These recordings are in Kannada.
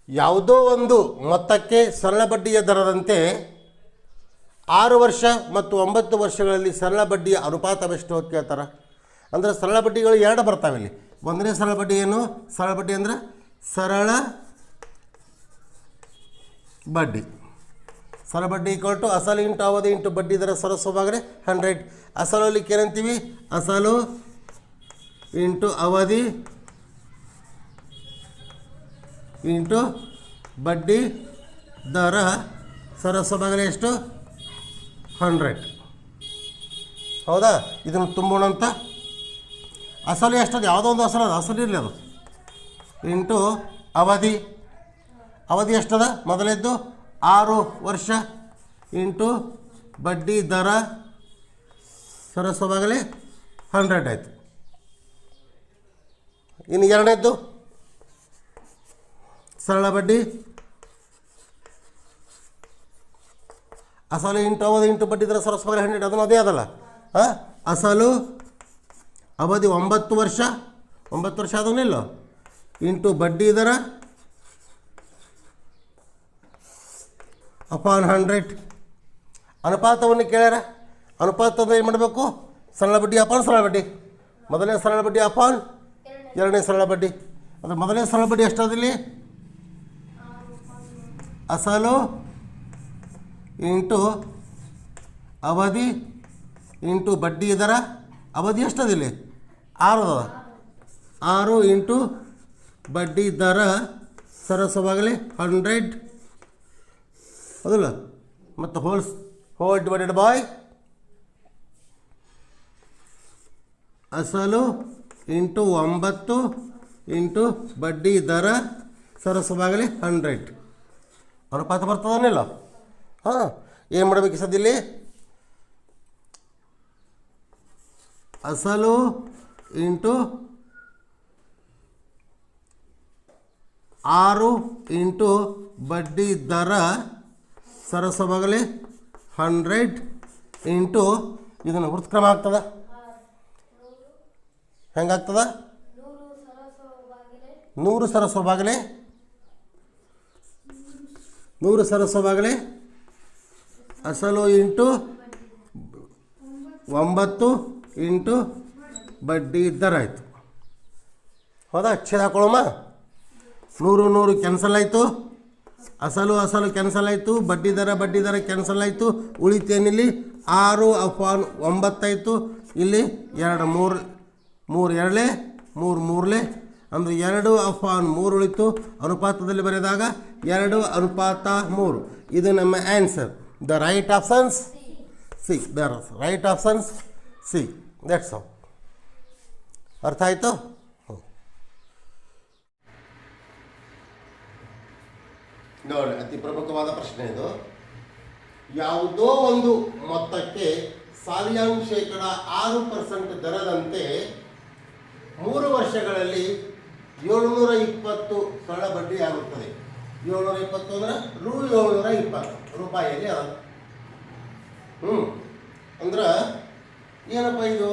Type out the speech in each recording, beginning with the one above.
ಯಾವುದೋ ಒಂದು ಮೊತ್ತಕ್ಕೆ ಸರಳ ಬಡ್ಡಿಯ ದರದಂತೆ 6 ವರ್ಷ ಮತ್ತು 9 ವರ್ಷಗಳಲ್ಲಿ ಸರಳ ಬಡ್ಡಿಯ ಅನುಪಾತವೆಷ್ಟು ಅಂತ ಕೇಳ್ತಾರೆ. ಅಂದರೆ ಸರಳ ಬಡ್ಡಿಗಳು ಎರಡು ಬರ್ತಾವೆ ಇಲ್ಲಿ. ಒಂದನೇ ಸರಳ ಬಡ್ಡಿ ಏನು? ಸರಳ ಬಡ್ಡಿ ಅಂದರೆ ಸರಳ ಬಡ್ಡಿ. ಸರಳ ಬಡ್ಡಿ ಈಕ್ವಲ್ ಟು ಅಸಲು ಇಂಟು ಅವಧಿ ಇಂಟು ಬಡ್ಡಿ ದರ ಸರಸವಾಗಲೇ 100. ಅಸಲಲ್ಲಿ ಏನಂತೀವಿ? ಅಸಲು ಇಂಟು ಅವಧಿ ಇಂಟು ಬಡ್ಡಿ ದರ ಸರಸವಾಗಲೇ ಎಷ್ಟು? 100. ಹೌದಾ? ಇದನ್ನು ತುಂಬೋಣ ಅಂತ. ಅಸಲು ಎಷ್ಟದು? ಯಾವುದೋ ಒಂದು ಅಸಲು ಅದು, ಅಸಲು ಇರಲಿ ಅದು, ಇಂಟು ಅವಧಿ. ಅವಧಿ ಎಷ್ಟದ? ಮೊದಲೇದ್ದು 6 ವರ್ಷ ಇಂಟು ಬಡ್ಡಿ ದರ ಸರಸವಾಗಲೇ 100 ಆಯಿತು. ಇನ್ನು ಎರಡನೇದ್ದು ಸರಳ ಬಡ್ಡಿ ಅಸಲು ಇಂಟು ಅವಧಿ ಇಂಟು ಬಡ್ಡಿ ದರ ಸರಸವಾಗಲೇ 100. ಅದನ್ನು ಅದೇ ಅದಲ್ಲ. ಅಸಲು ಅವಧಿ 9 ವರ್ಷ, 9 ವರ್ಷ ಅದನ್ನಿಲ್ಲ, ಇಂಟು ಬಡ್ಡಿ ದರ ಅಪಾನ್ 100. ಅನುಪಾತವನ್ನು ಕೇಳ್ಯಾರ. ಅನುಪಾತದ ಏನು ಮಾಡಬೇಕು? ಸರಳ ಬಡ್ಡಿ ಅಪಾನ್ ಸರಳ ಬಡ್ಡಿ. ಮೊದಲನೇ ಸರಳ ಬಡ್ಡಿ ಅಪಾನ್ ಎರಡನೇ ಸರಳ ಬಡ್ಡಿ. ಅದು ಮೊದಲನೇ ಸರಳ ಬಡ್ಡಿ ಎಷ್ಟಾದಿಲ್ಲಿ? ಅಸಲು ಇಂಟು ಅವಧಿ ಇಂಟು ಬಡ್ಡಿ ದರ. ಅವಧಿ ಎಷ್ಟದಿಲ್ಲಿ? 6 ಅದ. 6 ಇಂಟು ಬಡ್ಡಿ ದರ ಸರಸವಾಗಲೇ 100. ಹೌದಲ್ಲ? ಮತ್ತು ಹೋಲ್ ಡಿವೈಡೆಡ್ ಬೈ ಅಸಲು ಇಂಟು 9 ಇಂಟು ಬಡ್ಡಿ ದರ ಸರಸವಾಗಲೇ 100. ಅನುಪಾತ ಬರ್ತದನಿಲ್ಲ? ಏನು ಮಾಡಬೇಕು ಸದ್ಯಲ್ಲಿ? ಅಸಲು ಇಂಟು 6 ಇಂಟು ಬಡ್ಡಿ ದರ ಸರಸವಾಗಲೇ 100 ಇಂಟು ಇದನ್ನು ವೃತ್ಕ್ರಮ ಆಗ್ತದ. ಹೆಂಗಾಗ್ತದ? 100 ಸರಸವಾಗಲೇ 100 ಸರಸವಾಗಲೇ ಅಸಲು ಇಂಟು 9 ಇಂಟು ಬಡ್ಡಿ ದರ ಆಯಿತು. ಹೌದಾ? ಛೇದ ಹಾಕೊಳ್ಳೋಮ್ಮ. 100 100 ಕ್ಯಾನ್ಸಲ್ ಆಯಿತು. ಅಸಲು ಅಸಲು ಕ್ಯಾನ್ಸಲ್ ಆಯಿತು. ಬಡ್ಡಿ ದರ ಕ್ಯಾನ್ಸಲ್ ಆಯಿತು. ಉಳಿತೇನಿಲ್ಲಿ? 6 ಅಪಾನ್ 9 ಆಯಿತು. ಇಲ್ಲಿ 2 3 ಎರಡಲೇ 3 ಮೂರಲೇ ಅಂದರೆ 2 ಅಪಾನ್ 3 ಉಳಿತು. ಅನುಪಾತದಲ್ಲಿ ಬರೆದಾಗ 2 ಅನುಪಾತ 3. ಇದು ನಮ್ಮ answer. The right options C. The right options C. That's all. ಅರ್ಥ ಆಯಿತು? ನೋಡಿ, ಅತಿ ಪ್ರಮುಖವಾದ ಪ್ರಶ್ನೆ ಇದು. ಯಾವುದೋ ಒಂದು ಮೊತ್ತಕ್ಕೆ ಸಾಲಿಯಾನ್ ಶೇಕಡ 6% ದರದಂತೆ 3 ವರ್ಷಗಳಲ್ಲಿ 720 ಸರಳ ಬಡ್ಡಿ ಆಗುತ್ತದೆ. 720 ಅಂದರೆ ರೂ 720 ರೂಪಾಯಿಯಲ್ಲಿ ಅದ. ಅಂದ್ರೆ ಏನಪ್ಪ ಇದು?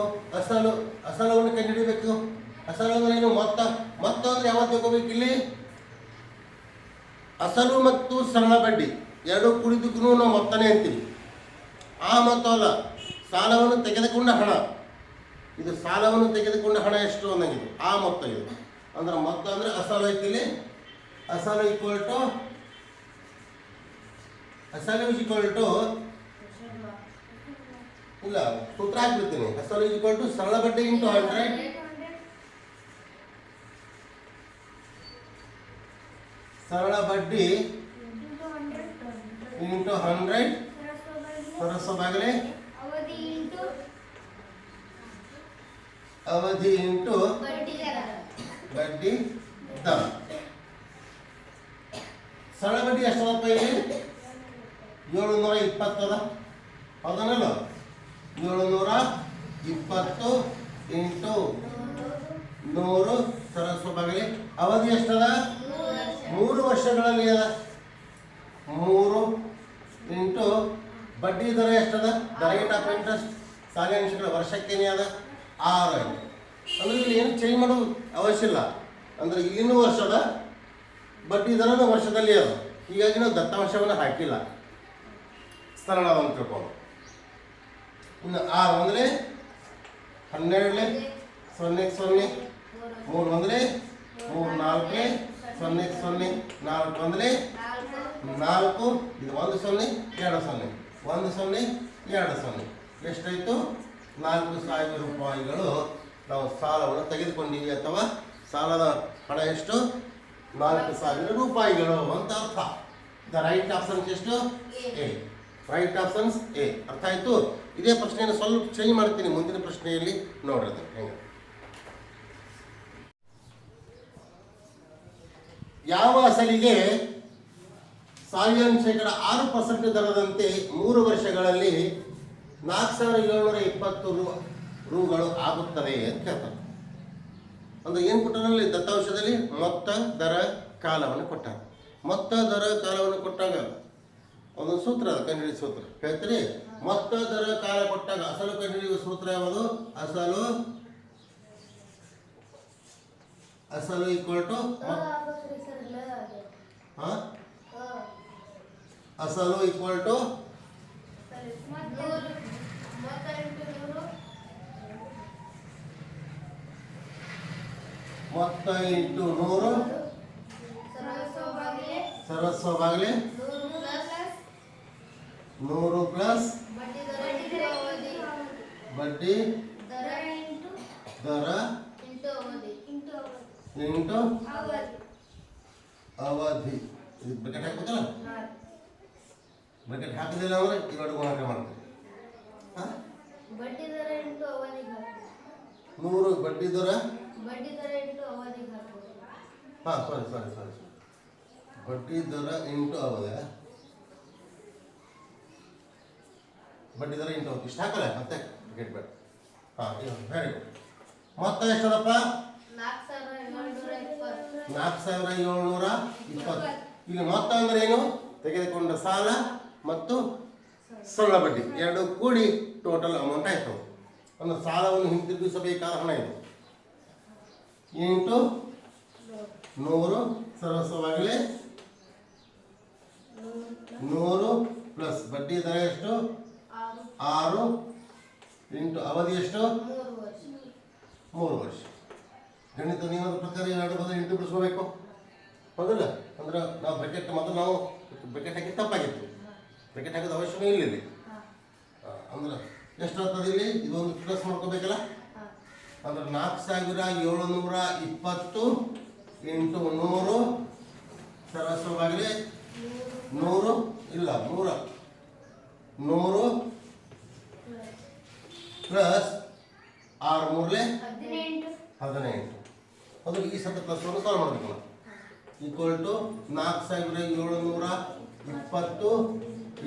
ಅಸಲವನ್ನು ಕಂಡುಹಿಡಿಬೇಕು. ಅಸಲು ಅಂದ್ರೆ ಏನು? ಮೊತ್ತ ಅಂದ್ರೆ ಯಾವತ್ತು ತಗೋಬೇಕು ಇಲ್ಲಿ? ಅಸಲು ಮತ್ತು ಸರಳ ಬಡ್ಡಿ ಎರಡು ಕುಡಿದಕ್ಕೂ ನಾವು ಮೊತ್ತನೇ ಅಂತೀವಿ. ಆ ಮೊತ್ತ ಅಲ್ಲ, ಸಾಲವನ್ನು ತೆಗೆದುಕೊಂಡ ಹಣ. ಇದು ಸಾಲವನ್ನು ತೆಗೆದುಕೊಂಡ ಹಣ ಎಷ್ಟು ಅನ್ನಂಗಿದು ಆ ಮೊತ್ತ. ಇದು ಅಂದ್ರೆ ಮೊತ್ತ ಅಂದರೆ ಅಸಲು ಐತಿಲಿ. ಅಸಲು ಈಕ್ವಲ್ ಟು ಇಲ್ಲ, ಸೂತ್ರ ಹಾಕ್ಬಿಡ್ತೀನಿ. ಅಸಲು ಈಕ್ವಲ್ ಟು ಸರಳ ಬಡ್ಡಿ ಇಂಟು 100. ಸರಳ ಬಡ್ಡಿ ಇಂಟು 100 ಸರಸವಾಗಲೇ ಅವಧಿ ಇಂಟು ಬಡ್ಡಿ ದರ. ಸರಳ ಬಡ್ಡಿ ಎಷ್ಟದಪ್ಪ ಇಲ್ಲಿ? 720 ಅದ. ಹೌದನಲ್ಲ? 720 ಇಂಟು 100 ಸರಸವಾಗಲೇ ಅವಧಿ ಎಷ್ಟದ? 3 ವರ್ಷಗಳಲ್ಲಿ ಅದ. 3 ಇಂಟು ಬಡ್ಡಿ ದರ ಎಷ್ಟದ? ದ ರೇಟ್ ಆಫ್ ಇಂಟ್ರೆಸ್ಟ್ ಸಾಲಿನ ವರ್ಷಕ್ಕೇನೆ ಅದ 6 ಆಯಿತು. ಅಂದರೆ ಇಲ್ಲಿ ಏನು ಚೇಂಜ್ ಮಾಡೋದು ಅವಶ್ಯ ಇಲ್ಲ. ಅಂದರೆ ಇಲ್ಲಿನೂ ವರ್ಷದ ಬಡ್ಡಿ ದರನ ವರ್ಷದಲ್ಲಿ ಅದು, ಹೀಗಾಗಿ ನಾವು ದತ್ತಾಂಶವನ್ನು ಹಾಕಿಲ್ಲ, ಸರಳವಾಗಿ ತಿಳ್ಕೊಂಡು. ಇನ್ನು 6 ಒಂದಲೇ 12 0 0 3 ಒಂದಲೇ 3 4 0 0 4 ಒಂದಲೇ 4, ಇದು 1 0 2 0 1 0 2 0 ಎಷ್ಟಾಯಿತು? 4,000 ರೂಪಾಯಿಗಳು ನಾವು ಸಾಲವನ್ನು ತೆಗೆದುಕೊಂಡಿವಿ, ಅಥವಾ ಸಾಲದ ಹಣ ಎಷ್ಟು? 4,000 ರೂಪಾಯಿಗಳು ಅಂತ ಅರ್ಥ. ದ ರೈಟ್ ಆಪ್ಷನ್ಸ್ ಎಷ್ಟು? ಎ. Right options A. ಅರ್ಥ ಆಯಿತು? ಇದೇ ಪ್ರಶ್ನೆಯನ್ನು ಸ್ವಲ್ಪ ಚೇಂಜ್ ಮಾಡ್ತೀನಿ ಮುಂದಿನ ಪ್ರಶ್ನೆಯಲ್ಲಿ, ನೋಡ್ರಿ ಹೆಂಗೆ. ಯಾವ ಅಸಲಿಗೆ ಸಾವಿನ ಶೇಕಡ 6% ದರದಂತೆ 3 ವರ್ಷಗಳಲ್ಲಿ 4,720 ರೂಗಳು ಆಗುತ್ತದೆ ಅಂತ ಹೇಳ್ತಾರೆ. ಅಂದರೆ ಏನು ಕೊಟ್ಟಾರಲ್ಲಿ ದತ್ತಾಂಶದಲ್ಲಿ ಮೊತ್ತ ದರ ಕಾಲವನ್ನು ಕೊಟ್ಟಾರೆ. ಮೊತ್ತ ದರ ಕಾಲವನ್ನು ಕೊಟ್ಟಾಗ ಒಂದೊಂದು ಸೂತ್ರ ಅದು, ಕಂಡುಹಿಡಿಯುವ ಸೂತ್ರ ಹೇಳ್ತೀರಿ. ಮೊತ್ತ ದರ ಕಾಲ ಕೊಟ್ಟಾಗ ಅಸಲು ಕಂಡುಹಿಡಿಯುವ ಸೂತ್ರ ಯಾವುದು? ಅಸಲು ಈಕ್ವಲ್ ಟು ಅಸಲು ಈಕ್ವಲ್ ಟು ಮೊತ್ತ ಇಂಟು 100 ಸರ್ವಸ್ವ ಬಾಗಿಲೆ 100 ಪ್ಲಸ್ ಬಡ್ಡಿ ದರ ಇಂಟು ಅವಧಿ. ಇದು ಬ್ರಾಕೆಟ್ ಹಾಕ್ಬೇಕಲ್ಲ, ಬ್ರಾಕೆಟ್ ಹಾಕಿದಿಲ್ಲ ಅಂದ್ರೆ ಇವಾಗ ಗುಣಾಕಾರ ಮಾಡ್ತೀವಿ. 100 ಬಡ್ಡಿ ದರ ಹಾಂ ಸಾರಿ ಬಡ್ಡಿ ದರ ಇಂಟು ಅವಧಿ, ಬಡ್ಡಿ ದರ ಇಂಟು ಅವಧಿ ಇಷ್ಟು ಹಾಕಲ್ಲ, ಮತ್ತೆ ಬ್ರಾಕೆಟ್ ಬೇಡ. ಹಾಂ ವೆರಿ ಗುಡ್. ಮೊತ್ತ ಎಷ್ಟದಪ್ಪ? 4,720. ಈಗ ಮೊತ್ತ ಅಂದ್ರೆ ಏನು? ತೆಗೆದುಕೊಂಡ ಸಾಲ ಮತ್ತು ಸರಳ ಬಡ್ಡಿ ಎರಡು ಕೂಡಿ ಟೋಟಲ್ ಅಮೌಂಟ್ ಆಯಿತು. ಅಂದ್ರೆ ಸಾಲವನ್ನು ಹಿಂತಿರುಗಿಸಬೇಕಾದ ಹಣ ಇದು. ಇಂಟು 100 ಸರ್ವಸ್ವವಾಗಲೇ 100 ಪ್ಲಸ್ ಬಡ್ಡಿ ದರ ಎಷ್ಟು? 6 ಇಂಟು ಅವಧಿ ಎಷ್ಟು? 3 ವರ್ಷ. ಗಣಿತ ನಿಯಮದ ಪ್ರಕಾರ ಎರಡು ಬದಲು ಇಂಟು ಬಿಡಿಸ್ಕೋಬೇಕು, ಹೌದಲ್ಲ? ಅಂದ್ರೆ ನಾವು ಬ್ರಾಕೆಟ್ ಮೊದಲು ನಾವು ಬ್ರಾಕೆಟ್ ಹಾಕಿ ತಪ್ಪಾಗಿತ್ತು, ಬ್ರಾಕೆಟ್ ಹಾಕೋದು ಅವಶ್ಯಕತೆ ಇಲ್ಲ ಇಲ್ಲಿ. ಅಂದ್ರೆ ಎಷ್ಟು ಆಗ್ತದೆ ಇಲ್ಲಿ? ಇದೊಂದು ಪ್ಲಸ್ ಮಾಡ್ಕೋಬೇಕಲ್ಲ. ಅಂದ್ರೆ 4,720 ಇಂಟು 100 ಸರ್ವಸ್ವವಾಗಲಿ 100 ಇಲ್ಲ 100 ಪ್ಲಸ್ 6 3 18. ಅದು ಈ ಸತ ಪ್ಲಸ್ವನ್ನು ಸಾಲ್ವ್ ಮಾಡಬೇಕು. ಈಕ್ವಲ್ ಟು 4,720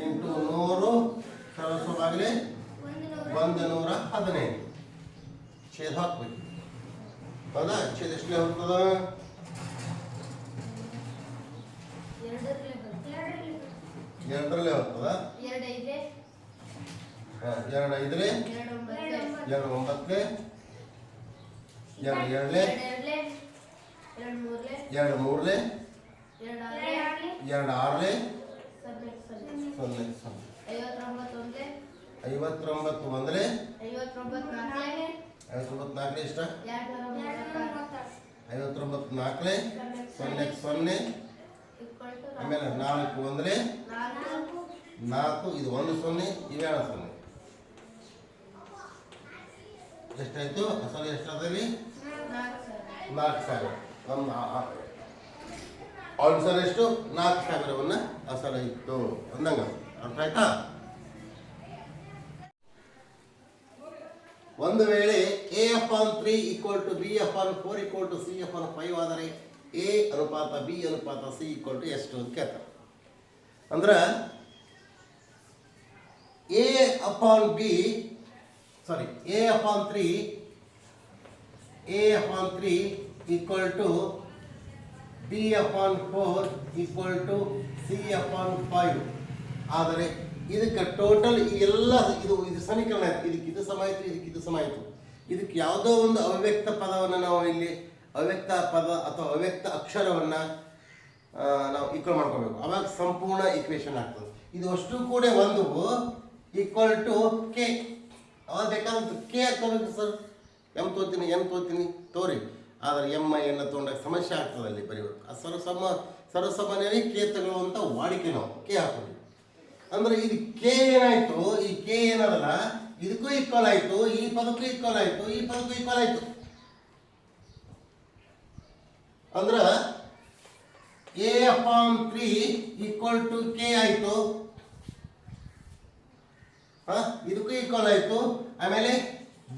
ಇಂಟು 100 ಸರ್ವಸ್ವವಾಗಲಿ 115. ಛೇದ ಹಾಕ್ಬೇಕು, ಹೌದಾ? ಛೇದ ಎಷ್ಟೇ ಹೋಗ್ತದ? 2ರಲ್ಲೇ ಹೋಗ್ತದ. 2 5 2 9 2 7 2 3 2 6 59 ಒಂದಲೇ 59 4 ಇಷ್ಟ 59 4 0 0 ಆಮೇಲೆ 4 ಒಂದಲೇ 4 ಇದು 1 0 ಇವೆ 0. ಎಷ್ಟಾಯ್ತು? ಅಸಲು ಎಷ್ಟಾದಲ್ಲಿ? 4,000. ಆನ್ಸರ್ ಎಷ್ಟು? 4,000 ಅಸಲು ಇತ್ತು ಅಂದಂಗ. ಅರ್ಥ ಆಯ್ತಾ? ಒಂದು ವೇಳೆ A/3 = B/4 = C/5 ಆದರೆ A ಅನುಪಾತ B ಅನುಪಾತ C = ಎಷ್ಟು ಅಂತ ಕೇಳ್ತಾರೆ. ಅಂದ್ರೆ A/3 = B/4 = C/5 ಆದರೆ ಇದಕ್ಕೆ ಟೋಟಲ್ ಎಲ್ಲ ಇದು ಸಮೀಕರಣ ಆಯಿತು. ಇದು ಸಮ ಆಯಿತು, ಇದು ಸಮ ಆಯಿತು. ಇದಕ್ಕೆ ಯಾವುದೋ ಒಂದು ಅವ್ಯಕ್ತ ಪದವನ್ನು ನಾವು ಇಲ್ಲಿ ಅವ್ಯಕ್ತ ಪದ ಅಥವಾ ಅವ್ಯಕ್ತ ಅಕ್ಷರವನ್ನು ನಾವು ಈಕ್ವಲ್ ಮಾಡ್ಕೋಬೇಕು, ಅವಾಗ ಸಂಪೂರ್ಣ ಈಕ್ವೇಷನ್ ಆಗ್ತದೆ. ಇದು ಅಷ್ಟು ಕೂಡ ಒಂದು ಈಕ್ವಲ್ ಟು ಕೆ. ಅವಾಗ ಬೇಕಾದಂತ ಕೆ ಹಾಕೋಬೇಕು ಸರ್. ಎಮ್ ತೋತೀನಿ ಎನ್ ತೋತೀನಿ ತೋರಿ, ಆದರೆ ಎಮ್ ಎನ್ನ ತೊಗೊಂಡಾಗ ಸಮಸ್ಯೆ ಆಗ್ತದೆ ಅಲ್ಲಿ ಬರೆಯೋದು. ಸರ್ವಸಾಮಾನ್ಯವಾಗಿ ಕೆ ತಗೊಳ್ಳುವಂಥ ವಾಡಿಕೆ ನಾವು ಕೆ ಹಾಕೋದು. ಅಂದರೆ ಇದು ಕೆ ಏನಾಯಿತು, ಈ ಕೆ ಏನದಲ್ಲ ಇದಕ್ಕೂ ಈಕ್ವಲ್ ಆಯಿತು, ಈ ಪದಕ್ಕೂ ಈಕ್ವಲ್ ಆಯಿತು, ಈ ಪದಕ್ಕೂ ಈಕ್ವಲ್ ಆಯಿತು. ಅಂದ್ರೆ A/3 ಈಕ್ವಲ್ ಟು ಕೆ ಆಯಿತು, ಇದಕ್ಕೂ ಈಕ್ವಲ್ ಆಯಿತು. ಆಮೇಲೆ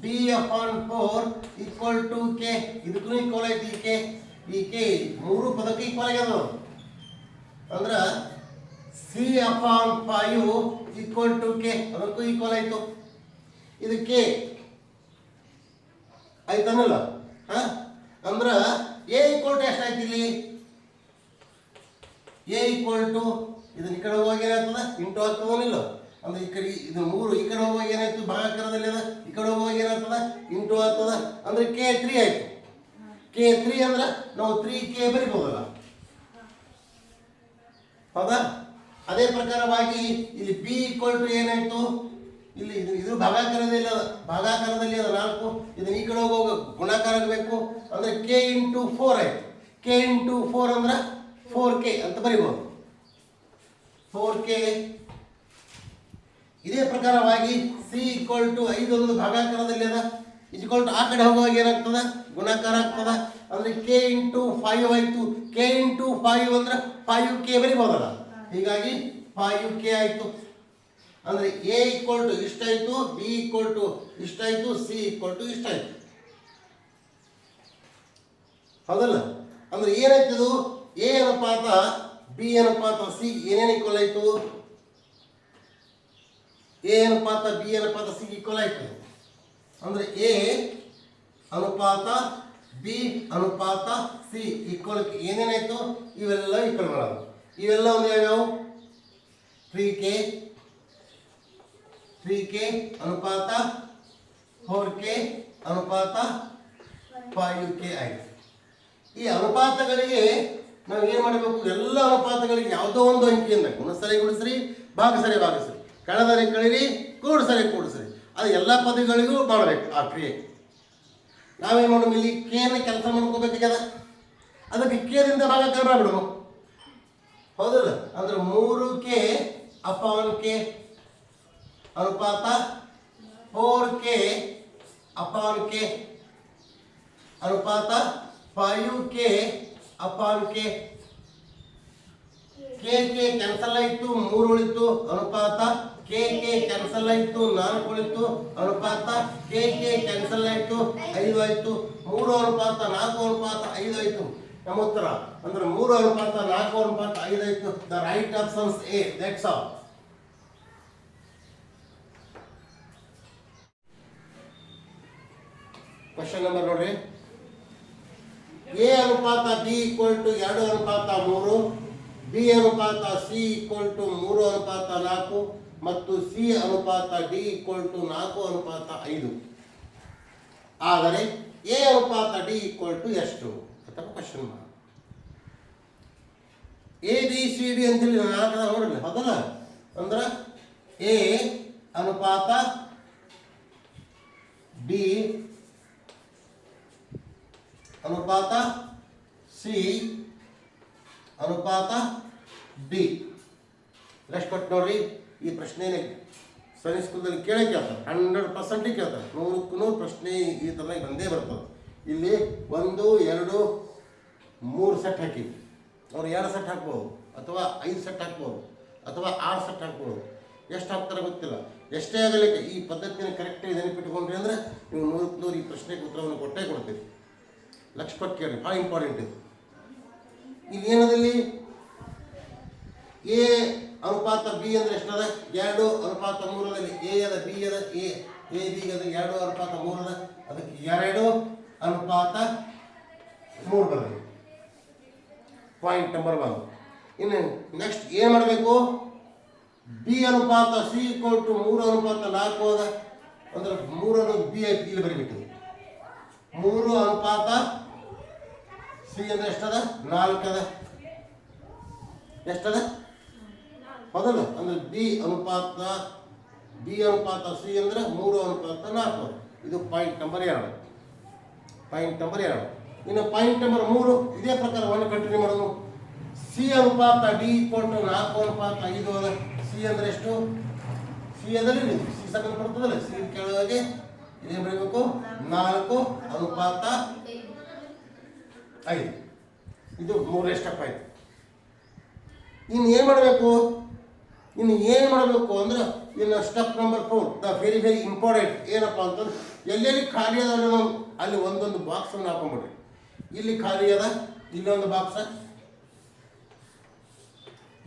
B/4 ಈಕ್ವಲ್ ಟು ಕೆ, ಇದಕ್ಕೂ ಈಕ್ವಲ್ ಆಯಿತು. ಈ ಕೆ ಮೂರು ಪದಕ್ಕೆ ಈಕ್ವಲ್ ಆಗ್ಯದ. ಅಂದ್ರೆ C/5 ಈಕ್ವಲ್ ಟು ಕೆ, ಅದಕ್ಕೂ ಈಕ್ವಲ್ ಆಯಿತು. ಇದು ಕೆ ಆಯ್ತಾನಲ್ಲ. ಅಂದ್ರೆ ಎ ಈಕ್ವಲ್ ಟು ಎಷ್ಟಾಯ್ತು ಇಲ್ಲಿ? ಎ ಈಕ್ವಲ್ ಟು ಇದನ್ನ ಈ ಕಡೆ ಹೋಗಿ ಏನಾಗ್ತದ ಇಂಟು ಆಗ್ತದನಿಲ್ಲ. ಅಂದ್ರೆ ಈ ಕಡೆ ಇದು ಮೂರು ಈ ಕಡೆ ಹೋಗುವಾಗ ಏನಾಯ್ತು ಭಾಗಾಕಾರದಲ್ಲಿ ಅದ, ಈ ಕಡೆ ಹೋಗುವಾಗ ಏನಾಗ್ತದ ಇಂಟು ಆಗ್ತದ. ಅಂದ್ರೆ K3 ಆಯ್ತು. K3 ಅಂದ್ರೆ ನಾವು 3K ಬರಿಬಹುದಲ್ಲ, ಹೌದಾ? ಅದೇ ಪ್ರಕಾರವಾಗಿ ಇಲ್ಲಿ ಬಿ ಈಕ್ವಲ್ ಟು ಏನಾಯ್ತು, ಇಲ್ಲಿ ಇದು ಭಾಗಾಕಾರದಲ್ಲಿ ಅದ, ಭಾಗಾಕಾರದಲ್ಲಿ ಅದ 4, ಇದನ್ನ ಈ ಕಡೆ ಹೋಗುವಾಗ ಗುಣಾಕಾರ ಆಗಬೇಕು. ಅಂದ್ರೆ K ಇಂಟು 4 ಆಯ್ತು. K ಇಂಟು 4 ಅಂದ್ರೆ 4K ಅಂತ ಬರಿಬಹುದು, 4K. ಇದೇ ಪ್ರಕಾರವಾಗಿ ಸಿ ಈಕ್ವಲ್ ಟು 5 ಅನ್ನೋದು ಭಾಗಾಕಾರದಲ್ಲಿ ಅದ, ಈಕ್ವಲ್ ಟು ಆ ಕಡೆ ಹೋಗುವಾಗ ಏನಾಗ್ತದ ಗುಣಾಕಾರ ಆಗ್ತದ. ಅಂದ್ರೆ K ಇಂಟು 5 ಆಯ್ತು. K ಇಂಟು 5 ಅಂದ್ರೆ 5K ಬರಿಬಹುದಲ್ಲ, ಹೀಗಾಗಿ 5K ಆಯ್ತು. ಅಂದ್ರೆ ಎ ಈಕ್ವಲ್ ಟು ಇಷ್ಟಾಯ್ತು, ಬಿ ಈಕ್ವಲ್ ಟು ಇಷ್ಟಾಯ್ತು, ಸಿ ಈಕ್ವಲ್ ಟು ಇಷ್ಟಾಯ್ತು, ಹೌದಲ್ಲ? ಅಂದ್ರೆ ಏನಾಯ್ತದು, ಎ ಅನುಪಾತ ಬಿ ಅನುಪಾತ ಸಿ ಏನೇನು ಈಕ್ವಲ್ ಆಯ್ತು? ಎ ಅನುಪಾತ ಬಿ ಅನುಪಾತ ಸಿ ಈಕ್ವಲ್ ಆಯ್ತು. ಅಂದ್ರೆ ಎ ಅನುಪಾತ ಬಿ ಅನುಪಾತ ಸಿ ಈಕ್ವಲ್ ಏನೇನಾಯ್ತು? ಇವೆಲ್ಲ ಈಕ್ವಲ್ ಮಾಡೋದು. ಇವೆಲ್ಲ ಒಂದು ಯಾವ್ಯಾವು? 3K ಅನುಪಾತ 4K ಅನುಪಾತ 5K ಆಯ್ತು. ಈ ಅನುಪಾತಗಳಿಗೆ ನಾವು ಏನು ಮಾಡಬೇಕು? ಎಲ್ಲ ಅನುಪಾತಗಳಿಗೆ ಯಾವುದೋ ಒಂದು ಅಂಕಿಯಿಂದ ಗುಣಿಸರಿ ಗುಣಿಸ್ರಿ, ಭಾಗಿಸರಿ ಭಾಗಿಸ್ರಿ, ಕಳೆದರೆ ಕಳೀರಿ, ಕೂಡಿಸರಿ ಕೂಡಿಸ್ರಿ, ಅದು ಎಲ್ಲ ಪದಗಳಿಗೂ ಮಾಡಬೇಕು ಆ ಕ್ರಿಯೆ. ನಾವೇನು ಮಾಡೋದು, ಇಲ್ಲಿ ಕೆನ ಕೆಲಸ ಮಾಡ್ಕೋಬೇಕಾಗ್ಯದ, ಅದಕ್ಕೆ ಕೇದಿಂದ ಭಾಗಾಕಾರ ಮಾಡ್ಬಿಡುವ, ಹೌದಲ್ಲ? ಅಂದ್ರೆ 3K ಅಪಾನ್ K ಅನುಪಾತ 4K ಅಪಾನ್ K ಅನುಪಾತ 5K upon K. K cancel ಆಯಿತು, 3 ಉಳಿತು ಅನುಪಾತ K ಕ್ಯಾನ್ಸಲ್ ಆಯಿತು, 4 ಉಳಿತು ಅನುಪಾತ K ಕ್ಯಾನ್ಸಲ್ ಆಯಿತು, 5 ಆಯಿತು. 3 ಅನುಪಾತ 4 ಅನುಪಾತ 5 ಆಯಿತು ನಮ್ಮ ಉತ್ತರ. ಅಂದ್ರೆ 3 ಅನುಪಾತ 4 ಅನುಪಾತ 5 ಆಯಿತು. The right options A. That's all. Question number ನೋಡ್ರಿ. ಎ ಅನುಪಾತ ಬಿ ಈಕ್ವಲ್ ಟು 2 ಅನುಪಾತ 3, ಬಿ ಅನುಪಾತ ಸಿ ಈಕ್ವಲ್ ಟು 3 ಅನುಪಾತ 4 ಮತ್ತು ಸಿ ಅನುಪಾತ ಡಿ ಈಕ್ವಲ್ ಟು 4 ಅನುಪಾತ 5. ಆದರೆ ಎ ಅನುಪಾತ ಡಿ ಈಕ್ವಲ್ ಟು ಎಷ್ಟು ಅಥವಾ question mark. A B C D ಅಂತೇಳಿ ನಾಲ್ಕದ ನೋಡ್ರಿ, ಹೌದಲ್ಲ? ಅಂದ್ರೆ ಎ ಅನುಪಾತ ಡಿ ಅನುಪಾತ ಸಿ ಅನುಪಾತ ಡಿ. ಎಷ್ಟು ಕೊಟ್ಟು ನೋಡ್ರಿ, ಈ ಪ್ರಶ್ನೆನೇ ಸೈನ್ಸ್ ಸ್ಕೂಲ್ದಲ್ಲಿ ಕೇಳ್ತಾರೆ, 100% ಕೇಳ್ತಾರೆ. 100ಕ್ಕೆ 100 ಪ್ರಶ್ನೆ ಈ ಥರ ಬಂದೇ ಬರ್ತದೆ. ಇಲ್ಲಿ 1 2 3 ಸೆಟ್ ಹಾಕಿ, ಅವ್ರು 2 ಸೆಟ್ ಹಾಕ್ಬೋದು, ಅಥವಾ 5 ಸೆಟ್ ಹಾಕ್ಬೋದು, ಅಥವಾ 6 ಸೆಟ್ ಹಾಕ್ಬೋದು. ಎಷ್ಟು ಹಾಕ್ತಾರೆ ಗೊತ್ತಿಲ್ಲ. ಎಷ್ಟೇ ಆಗಲಿಕ್ಕೆ ಈ ಪದ್ಧತಿನ ಕರೆಕ್ಟಾಗಿ ನೆನಪಿಟ್ಕೊಂಡ್ರಿ ಅಂದರೆ ನೀವು 100ಕ್ಕೆ 100 ಈ ಪ್ರಶ್ನೆಗೆ ಉತ್ತರವನ್ನು ಕೊಟ್ಟೇ ಕೊಡ್ತೀವಿ. ಲಕ್ಷ ಕೊಟ್ಟು ಕೇಳಿ, ಭಾಳ ಇಂಪಾರ್ಟೆಂಟ್ ಇದು. ಇಲ್ಲಿ ಏನದಲ್ಲಿ ಎ ಅನುಪಾತ ಬಿ ಅಂದರೆ ಎಷ್ಟದ? 2 ಅನುಪಾತ 3ರಲ್ಲಿ ಎ ಅದ, ಬಿ ಅದ, ಎ ಬಿ ಅದ 2 ಅನುಪಾತ 3 ಅದ, ಅದಕ್ಕೆ 2 ಅನುಪಾತ 3 ಬರಲಿ. Point number 1. ಇನ್ನು ನೆಕ್ಸ್ಟ್ ಏನು ಮಾಡಬೇಕು? ಬಿ ಅನುಪಾತ ಸಿ ಈಕ್ವಲ್ ಟು 3 ಅನುಪಾತ 4 ಅದ, ಅಂದ್ರೆ 3 ಅನ್ನೋದು ಬಿ ಐತಿ, ಇಲ್ಲಿ ಬರಿಬೇಕು. 3 ಅನುಪಾತ ಸಿ ಅಂದರೆ ಎಷ್ಟದ? 4 ಅದ. ಎಷ್ಟದ ಹೌದಲ್ಲ? ಅಂದರೆ ಬಿ ಅನುಪಾತ ಸಿ ಅಂದರೆ 3:4. ಇದು ಪಾಯಿಂಟ್ ನಂಬರ್ 2. Point number 2. ಇನ್ನು ಪಾಯಿಂಟ್ ನಂಬರ್ 3 ಇದೇ ಪ್ರಕಾರವನ್ನು ಕಂಟಿನ್ಯೂ ಮಾಡೋದು. ಸಿ ಅನುಪಾತ ಡಿ = 4:5 ಅದ. ಸಿ ಅಂದರೆ ಎಷ್ಟು? ಸಿ ಅದರಲ್ಲಿ ಸಿ ಸೆಕೆಂಡ್ ಬರ್ತದಲ್ಲ, ಸಿ ಕೆಳಗೆ ಇದೇನು ಬರೀಬೇಕು? 4:5. ಇದು 3ನೇ ಸ್ಟೆಪ್ ಆಯಿತು. ಇನ್ನು ಏನು ಮಾಡಬೇಕು ಅಂದ್ರೆ ಇನ್ನು step number 4, the very very important. ಏನಪ್ಪ ಅಂತಂದ್ರೆ ಎಲ್ಲೆಲ್ಲಿ ಖಾಲಿ ಅದ ಅಲ್ಲಿ ಒಂದೊಂದು ಬಾಕ್ಸನ್ನು ಹಾಕೊಂಡ್ಬಿಡ್ರಿ. ಇಲ್ಲಿ ಖಾಲಿ ಅದ, ಇಲ್ಲೊಂದು ಬಾಕ್ಸ,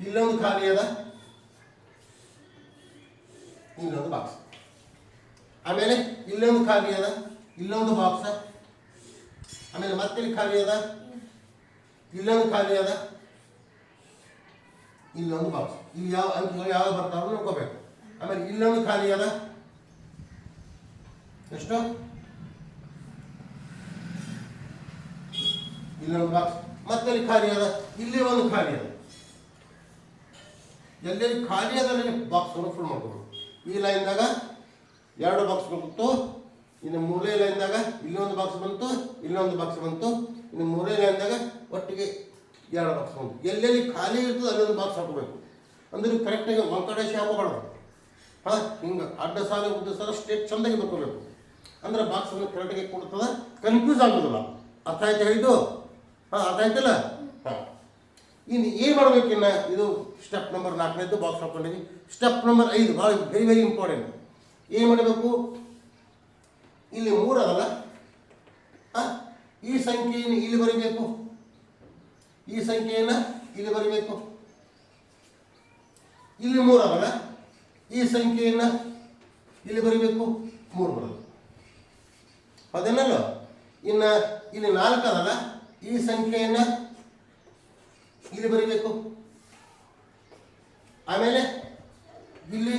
ಇಲ್ಲೊಂದು ಖಾಲಿ ಅದ, ಇಲ್ಲೊಂದು ಬಾಕ್ಸ್. ಆಮೇಲೆ ಇಲ್ಲೊಂದು ಖಾಲಿ ಅದ, ಇಲ್ಲೊಂದು ಬಾಕ್ಸ. ಆಮೇಲೆ ಮತ್ತೆ ಇಲ್ಲಿ ಖಾಲಿ ಅದ, ಇಲ್ಲೊಂದು ಖಾಲಿ ಅದ, ಇಲ್ಲೊಂದು ಬಾಕ್ಸ್. ಇಲ್ಲಿ ಯಾವ ಅಂಕಿಗಳು ಯಾವ ಬರ್ತಾವ ನೋಡ್ಕೋಬೇಕು. ಆಮೇಲೆ ಇಲ್ಲೊಂದು ಖಾಲಿ ಅದ, ಎಷ್ಟು? ಇಲ್ಲೊಂದು ಬಾಕ್ಸ್. ಮತ್ತೆ ಇಲ್ಲಿ ಖಾಲಿ ಅದ, ಇಲ್ಲಿ ಒಂದು ಖಾಲಿ ಅದ. ಎಲ್ಲೆಲ್ಲಿ ಖಾಲಿ ಅದಲ್ಲಿ ಬಾಕ್ಸ್ ಫುಲ್ ಮಾಡ್ಕೋಬೇಕು. ಈ ಲೈನ್ದಾಗ 2 ಬಾಕ್ಸ್ ಬಂತು, ಇನ್ನು 3ನೇ ಲೈನ್ದಾಗ ಇಲ್ಲೊಂದು ಬಾಕ್ಸ್ ಬಂತು, ಇಲ್ಲೊಂದು ಬಾಕ್ಸ್ ಬಂತು, ಇನ್ನು 3ನೇ ಲೈನ್ದಾಗ ಒಟ್ಟಿಗೆ 2 ಬಾಕ್ಸ್ ಬಂತು. ಎಲ್ಲೆಲ್ಲಿ ಖಾಲಿ ಇರ್ತದೆ ಅಲ್ಲೊಂದು ಬಾಕ್ಸ್ ಹಾಕೋಬೇಕು. ಅಂದ್ರೆ ನೀವು ಕರೆಕ್ಟಾಗಿ ಒಂದು ಕಡೆ ಹಾಕೋಬಾರ್ದು. ಹಿಂಗೆ ಅಡ್ಡ ಸಾಲ ಉದ್ದ ಸಾಲ ಸ್ಟೇಟ್ ಚಂದಾಗಿ ಬರ್ಕೋಬೇಕು. ಅಂದ್ರೆ ಬಾಕ್ಸನ್ನು ಕರೆಕ್ಟಾಗಿ ಕೊಡ್ತದೆ, ಕನ್ಫ್ಯೂಸ್ ಆಗೋದಿಲ್ಲ. ಅರ್ಥ ಆಯ್ತು ಹೇಳಿದ್ದು? ಅರ್ಥ ಆಯ್ತಲ್ಲ? ಇನ್ನು ಏನು ಮಾಡ್ಬೇಕಿನ್ನ? ಇದು ಸ್ಟೆಪ್ ನಂಬರ್ 4ನೇದು ಬಾಕ್ಸ್ ಹಾಕೊಂಡಿದ್ವಿ. ಸ್ಟೆಪ್ ನಂಬರ್ 5 ಭಾಳ ವೆರಿ ವೆರಿ ಇಂಪಾರ್ಟೆಂಟ್. ಏನು ಮಾಡಬೇಕು? ಇಲ್ಲಿ 3 ಅದಲ್ಲ, ಈ ಸಂಖ್ಯೆಯನ್ನು ಇಲ್ಲಿ ಬರೀಬೇಕು, ಈ ಸಂಖ್ಯೆಯನ್ನು ಇಲ್ಲಿ ಬರೀಬೇಕು. ಇಲ್ಲಿ 3 ಅದಲ್ಲ, ಈ ಸಂಖ್ಯೆಯನ್ನು ಇಲ್ಲಿ ಬರೀಬೇಕು, 3 ಬರೋದು. ಅದೇನಲ್ಲ? ಇನ್ನು ಇಲ್ಲಿ 4 ಅದಲ್ಲ, ಈ ಸಂಖ್ಯೆಯನ್ನು ಇಲ್ಲಿ ಬರೀಬೇಕು. ಆಮೇಲೆ ಇಲ್ಲಿ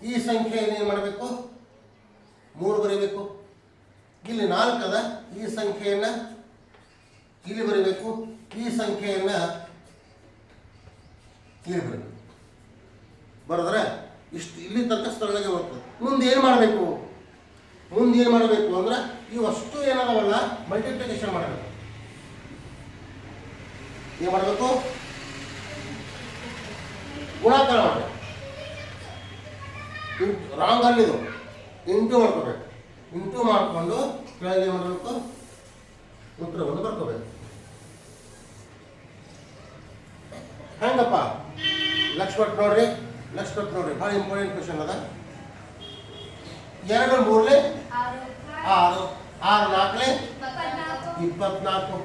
ಈ ಸಂಖ್ಯೆಯನ್ನು ಏನು ಮಾಡಬೇಕು? 3 ಬರೀಬೇಕು. ಇಲ್ಲಿ 4 ಅದ, ಈ ಸಂಖ್ಯೆಯನ್ನು ಇಲ್ಲಿ ಬರೀಬೇಕು, ಈ ಸಂಖ್ಯೆಯನ್ನು ಇಲ್ಲಿ ಬರೀಬೇಕು. ಬರೋದ್ರೆ ಇಷ್ಟು ಇಲ್ಲಿ ತನಕ ಸ್ಥಳಕ್ಕೆ ಬರ್ತದೆ. ಮುಂದೆ ಏನು ಮಾಡಬೇಕು ಅಂದ್ರೆ ಇವಷ್ಟು ಏನಾದವಲ್ಲ ಮಲ್ಟಿಪ್ಲಿಕೇಶನ್ ಮಾಡಬೇಕು. ಏನು ಮಾಡಬೇಕು? ಗುಣಾಕಾರ ಮಾಡಬೇಕು. ರಾಂಗ್ ಅಲ್ಲಿದು ಇಂಟು ಮಾಡ್ಕೋಬೇಕು. ಇಂಟು ಮಾಡಿಕೊಂಡು ಕೆಳಗೆ ಏನು ಮಾಡಬೇಕು? ಉತ್ತರವನ್ನು ಬರ್ಕೋಬೇಕು. ಹೆಂಗಪ್ಪ? ಲಕ್ಷ್ಮಟ್ ನೋಡ್ರಿ, ಭಾಳ ಇಂಪಾರ್ಟೆಂಟ್ ಕ್ವಶನ್ ಅದ. 2 3 6, 6 4 24.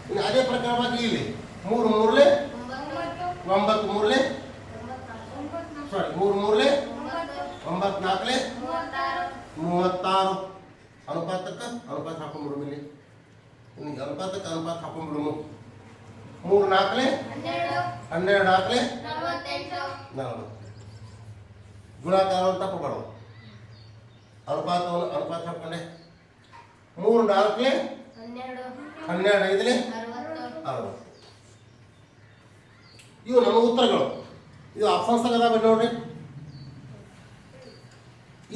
ಇನ್ನು ಅದೇ ಪ್ರಕಾರವಾಗಿ ಇಲ್ಲಿ 3 3 9 3 ಸಾರಿ 3 3 9 4 36. ಅನುಪಾತಕ್ಕೆ ಅನುಪಾತ ಹಾಕೊಂಡ್ಬಿಡು. ಇಲ್ಲಿ ಇನ್ನು ಅನುಪಾತಕ್ಕೆ ಅನುಪಾತ ಹಾಕೊಂಡ್ಬಿಡು. 3 4 12 4 40. ಗುಣಾಕಾರ ತಪ್ಪಬಾರ್ದು. ಅನುಪಾತ ಹಾಕೊಂಡೆ. 3 4 12 5 60. ಇವು ನಮ್ಮ ಉತ್ತರಗಳು. ಇದು ಆಪ್ಷನ್ಸ್ ಅದಾವೆ ನೋಡ್ರಿ.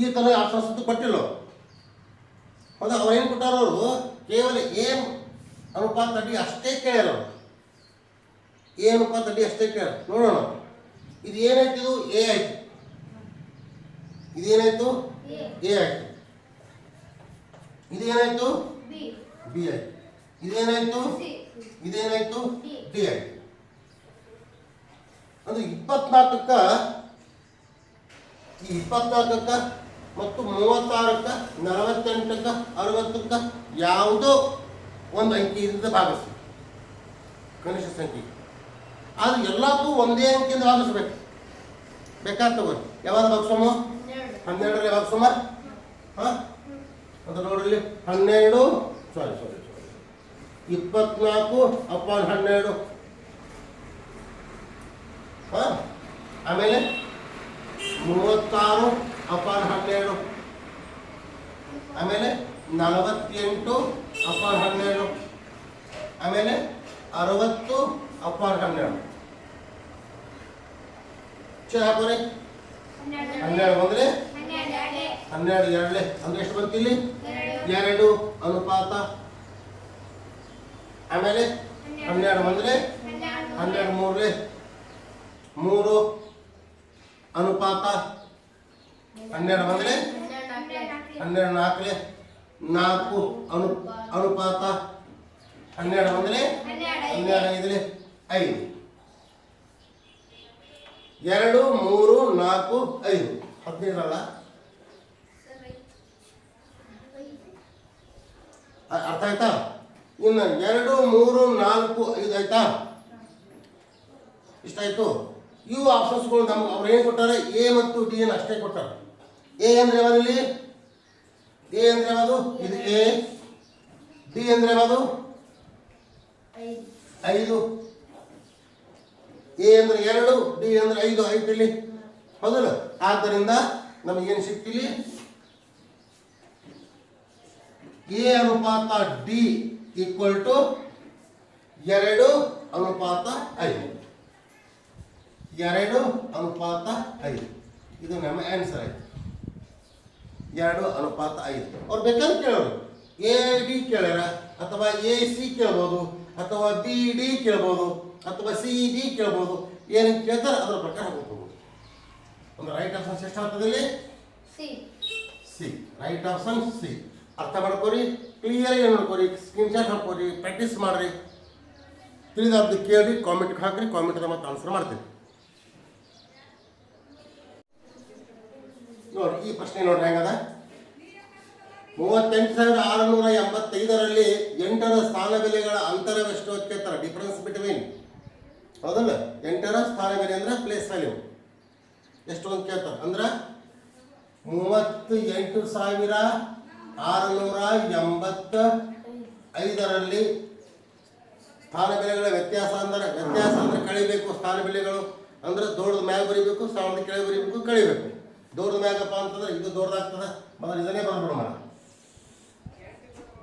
ಈ ಥರ ಆಪ್ಷನ್ಸ್ ಕೊಟ್ಟಿಲ್ಲ. ಹೌದಾ? ಅವ್ರು ಏನು ಕೊಟ್ಟಾರ? ಅವರು ಕೇವಲ ಏನು ಅನುಪಾತ ಅಡ್ಡಿ ಅಷ್ಟೇ ಕೇಳ್ಯಾರ. ಎ ಅನುಪಾತ ಅಡ್ಡಿ ಅಷ್ಟೇ ಕೇಳ. ನೋಡೋಣ. ಇದು ಏನಾಯ್ತು? ಇದು ಎ ಆಯ್ತು. ಇದೇನಾಯ್ತು? ಎ ಆಯ್ತು. ಇದೇನಾಯ್ತು? ಬಿ ಆಯ್ತು. ಇದೇನಾಯ್ತು? ಡಿ ಆಯ್ತು. ಅಂದ್ರೆ 24ಕ್ಕೆ ಈ 24ಕ್ಕೆ ಮತ್ತು 36ಕ್ಕೆ 48ಕ್ಕೆ 60ಕ್ಕೆ ಯಾವುದೋ ಒಂದು ಅಂಕಿಯಿಂದ ಭಾಗಿಸಿ, ಕನಿಷ್ಠ ಸಂಖ್ಯೆ. ಆದ್ರೆ ಎಲ್ಲಕ್ಕೂ ಒಂದೇ ಅಂಕಿಯಿಂದ ಭಾಗಿಸ್ಬೇಕು. ಬೇಕಾದ ತಗೋರಿ. ಯಾವಾಗ ಭಾಗಿಸೋಮ? 12ರಲ್ಲಿ ಭಾಗಿಸೋಮ. ಅಂತ ನೋಡ್ರಿ, 12 24/12. ಆಮೇಲೆ 36/12. ಆಮೇಲೆ 48/12. ಆಮೇಲೆ 60 ಅಪಾರ್ 12 ಚೆ ಹಾಕೋರಿ 12 ಬಂದ್ರೆ 12 ಎರಡಲೆ ಅಂದ್ರೆ ಎಷ್ಟು ಬಂತು ಇಲ್ಲಿ 2 ಅನುಪಾತ ಆಮೇಲೆ 12 ಬಂದ್ರೆ 12 ಮೂರಲೆ 3 ಅನುಪಾತ 12 ಬಂದ್ರೆ 12 ನಾಲ್ಕಲೆ 4 ಅನುಪಾತ 12 ಬಂದ್ರೆ 12 ಐದಲೆ 5 2 3 4 5 17 ಅಲ್ಲ ಅರ್ಥ ಆಯ್ತಾ ಇನ್ನು 2 3 4 5 ಆಯ್ತಾ ಇಷ್ಟಾಯ್ತು ಇವು ಆಪ್ಷನ್ಸ್ಗಳು ನಮ್ಗೆ ಅವ್ರು ಏನು ಕೊಟ್ಟಾರೆ ಎ ಮತ್ತು ಡಿ ಅನ್ನು ಅಷ್ಟೇ ಕೊಟ್ಟಾರೆ ಎ ಅಂದ್ರೆ ಯಾವುದು ಇಲ್ಲಿ ಎ ಅಂದ್ರೆ ಯಾವುದು ಇದು ಎ ಡಿ ಅಂದ್ರೆ ಯಾವುದು 5 ಎ ಅಂದ್ರೆ 2 ಡಿ ಅಂದ್ರೆ 5 ಐತಿ ಇಲ್ಲಿ ಹೌದಲ್ಲ ಆದ್ದರಿಂದ ನಮಗೇನು ಸಿಕ್ತಿಲ್ಲಿ ಎ ಅನುಪಾತ ಡಿ ಈಕ್ವಲ್ ಟು 2 ಅನುಪಾತ 5 2 ಅನುಪಾತ 5 ಇದು ನಮ್ಮ ಆನ್ಸರ್ ಆಯ್ತು 2 ಅನುಪಾತ 5 ಅವ್ರು ಬೇಕಾದ್ರೆ ಕೇಳೋರು ಎ ಡಿ ಕೇಳ್ಯಾರ ಅಥವಾ ಎ ಸಿ ಕೇಳ್ಬೋದು ಅಥವಾ ಬಿ ಡಿ ಕೇಳ್ಬೋದು ಅಥವಾ ಸಿ ಡಿ ಕೇಳ್ಬೋದು ಏನು ಕೇಳ್ತಾರೆ ಅದರ ಪ್ರಕಾರ ಹೋಗ್ಬೋದು ಒಂದು ರೈಟ್ ಆಪ್ಷನ್ ಎಷ್ಟು ಆಗ್ತದೆ ಇಲ್ಲಿ ಸಿ ರೈಟ್ ಆಪ್ಷನ್ ಸಿ ಅರ್ಥ ಮಾಡ್ಕೋರಿ ಕ್ಲಿಯರ್ ಆಗಿ ನೋಡ್ಕೋರಿ ಸ್ಕ್ರೀನ್ ಶಾಟ್ ಹಾಕೋರಿ ಪ್ರಾಕ್ಟೀಸ್ ಮಾಡ್ರಿ ತಿಳಿದಾರ್ದು ಕೇಳಿ ಕಾಮೆಂಟ್ಗೆ ಹಾಕ್ರಿ ಕಾಮೆಂಟ್ ಮತ್ತೆ ಆನ್ಸರ್ ಮಾಡ್ತೀವಿ ನೋಡಿ ಈ ಪ್ರಶ್ನೆ ನೋಡ್ರಿ ಹೆಂಗದ 38,685ರಲ್ಲಿ 8ರ ಸ್ಥಾನ ಬೆಲೆಗಳ ಅಂತರವೆಷ್ಟು ಅಂತ ಕೇಳ್ತಾರೆ ಡಿಫರೆನ್ಸ್ ಬಿಟ್ವೀನ್ ಹೌದಲ್ಲ 8ರ ಸ್ಥಾನ ಬೆಲೆ ಅಂದ್ರೆ ಪ್ಲೇಸ್ ವ್ಯಾಲ್ಯೂ ಎಷ್ಟು ಅಂತ ಕೇಳ್ತಾರೆ ಅಂದ್ರೆ 38,685ರಲ್ಲಿ ಸ್ಥಾನ ಬೆಲೆಗಳ ವ್ಯತ್ಯಾಸ ಅಂದ್ರೆ ಕಳಿಬೇಕು ಸ್ಥಾನ ಬೆಲೆಗಳು ಅಂದ್ರೆ ದೊಡ್ಡದ ಮ್ಯಾಗ ಬರೀಬೇಕು ಸಣ್ಣದ ಕೆಳಗೆ ಬರೀಬೇಕು ಕಳಿಬೇಕು ದೊಡ್ಡದ ಮ್ಯಾಗಪ್ಪ ಅಂತಂದ್ರೆ ಇದು ದೊಡ್ಡದಾಗ್ತದೆ ಮೊದಲು ಇದನ್ನೇ ಬರ್ಬಿಡೋಣ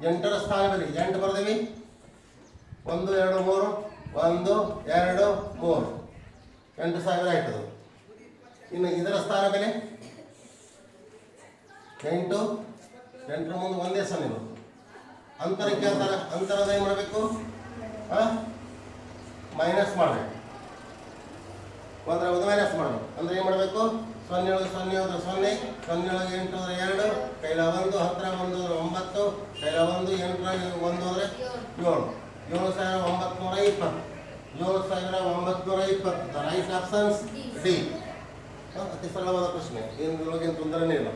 8ರ ಸ್ಥಾನ ಬೆಲೆ 8 ಬರ್ದೇವಿ 1 2 3 1 2 3 8,000 ಆಯ್ತದ ಇನ್ನು ಇದರ ಸ್ಥಾನ ಬೆಲೆ 8 8ರ ಮುಂದೆ ಒಂದೇ ಸೊನ್ನೆ ಅಂತರ ಕೇಳ್ತಾರೆ ಅಂತರದ ಏನು ಮಾಡಬೇಕು ಮೈನಸ್ ಮಾಡಬೇಕು ಒಂದು ಮೈನಸ್ ಮಾಡಬೇಕು ಅಂದ್ರೆ ಏನು ಮಾಡಬೇಕು 0 ಒಳಗೆ 0 ಹೋದ್ರೆ 0 0 ಒಳಗೆ 8 ಹೋದ್ರೆ 2 ಕೈಲ 1 10 1 ಹೋದ್ರೆ 9 ಕೈಲ 1 8 1 ಹೋದ್ರೆ 7 7,920 7,920 ರೈಟ್ ಆಪ್ಷನ್ಸ್ ಡಿ ಅತಿ ಸರಳವಾದ ಪ್ರಶ್ನೆ ಏನು ತೊಂದರೆನೇ ಇಲ್ಲ